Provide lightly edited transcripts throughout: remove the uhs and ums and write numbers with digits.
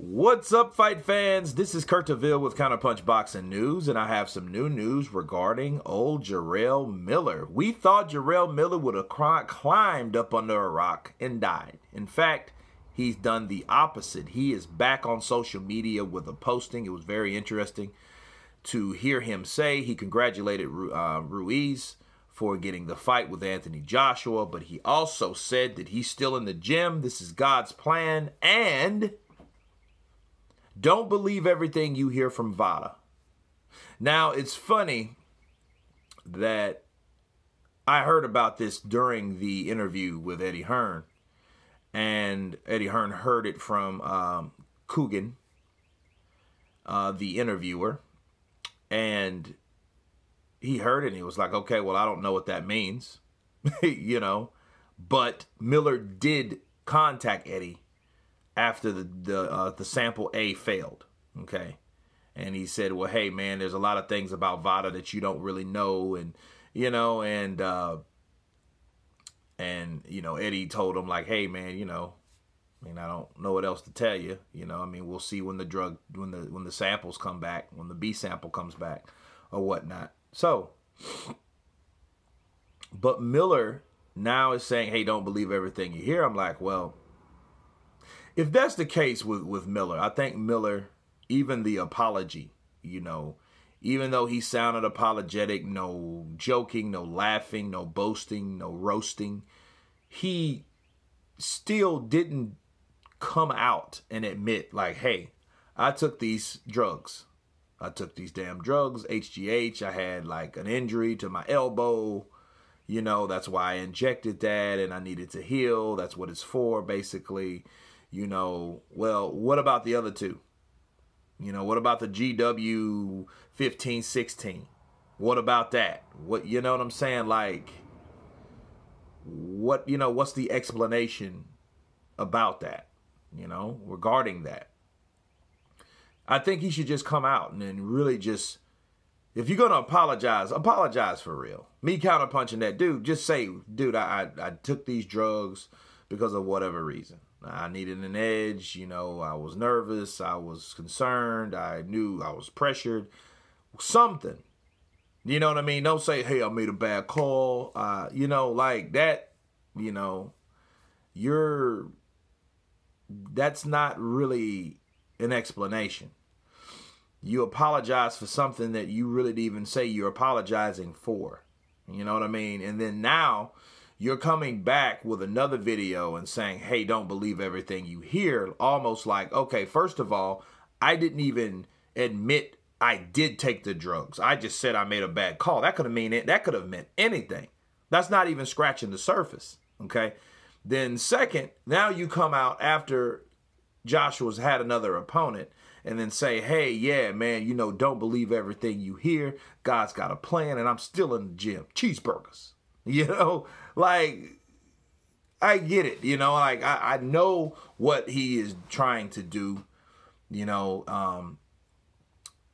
What's up, fight fans? This is Kurt DeVille with Counterpunch Boxing News, and I have some new news regarding old Jarrell Miller. We thought Jarrell Miller would have climbed up under a rock and died. In fact, he's done the opposite. He is back on social media with a posting. It was very interesting to hear him say he congratulated Ruiz for getting the fight with Anthony Joshua, but he also said that he's still in the gym. This is God's plan, and don't believe everything you hear from VADA. Now, it's funny that I heard about this during the interview with Eddie Hearn, and Eddie Hearn heard it from Coogan, the interviewer, and he heard it and he was like, okay, well, I don't know what that means, but Miller did contact Eddie after the sample A failed, okay? And he said, well, hey, man, there's a lot of things about VADA that you don't really know, and, Eddie told him, like, hey, man, I don't know what else to tell you, we'll see when the samples come back, when the B sample comes back or whatnot. So, but Miller now is saying, hey, don't believe everything you hear. I'm like, well, if that's the case with Miller, I think Miller, even the apology, even though he sounded apologetic, no joking, no laughing, no boasting, no roasting, he still didn't come out and admit, like, hey, I took these drugs. I took these damn drugs, HGH. I had like an injury to my elbow. That's why I injected that and I needed to heal. That's what it's for, basically. Well, what about the other two? What about the GW 15, 16? What about that? What, what I'm saying? Like, what's the explanation about that, regarding that? I think he should just come out and then really just, if you're going to apologize for real. Me counterpunching that dude, just say, dude, I took these drugs because of whatever reason. I needed an edge, I was nervous, I was concerned, I knew I was pressured, something. You know what I mean? Don't say, hey, I made a bad call, like that, that's not really an explanation. You apologize for something that you really didn't even say you're apologizing for. You know what I mean? And then now you're coming back with another video and saying, hey, don't believe everything you hear. Almost like, okay, first of all, I didn't even admit I did take the drugs. I just said I made a bad call. That could have meant anything. That's not even scratching the surface. Okay. Then second, now you come out after Joshua's had another opponent and then say, hey, yeah, man, don't believe everything you hear. God's got a plan and I'm still in the gym. Cheeseburgers. Like, I get it, like I know what he is trying to do,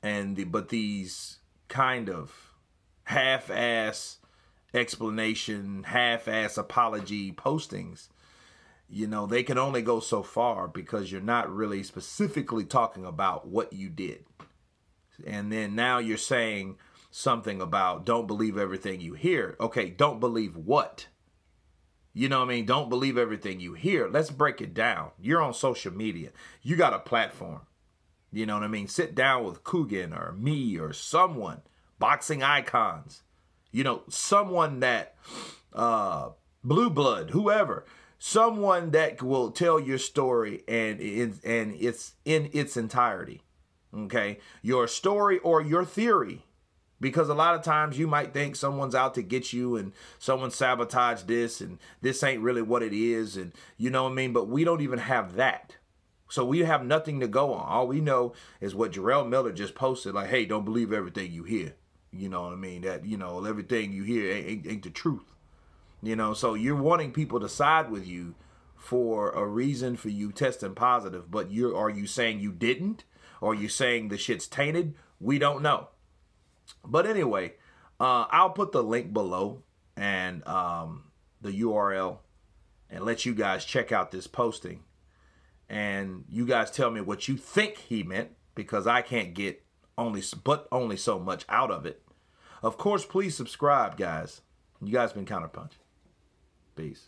but these kind of half-ass explanation, half-ass apology postings, they can only go so far because you're not really specifically talking about what you did. And then now you're saying something about don't believe everything you hear. Okay, don't believe what? Don't believe everything you hear. Let's break it down. You're on social media. You got a platform. Sit down with Coogan or me or someone, boxing icons, someone that, Blue Blood, whoever, someone that will tell your story and it's in its entirety. Okay, your story or your theory. Because a lot of times you might think someone's out to get you and someone sabotaged this and this ain't really what it is. And but we don't even have that. So we have nothing to go on. All we know is what Jarrell Miller just posted. Like, hey, don't believe everything you hear. That, everything you hear ain't the truth. So you're wanting people to side with you for a reason for you testing positive. But are you saying you didn't? Or are you saying the shit's tainted? We don't know. But anyway, I'll put the link below and the URL and let you guys check out this posting. and you guys tell me what you think he meant, because I can't get only so much out of it. Of course, please subscribe, guys. You guys been Counterpunch. Peace.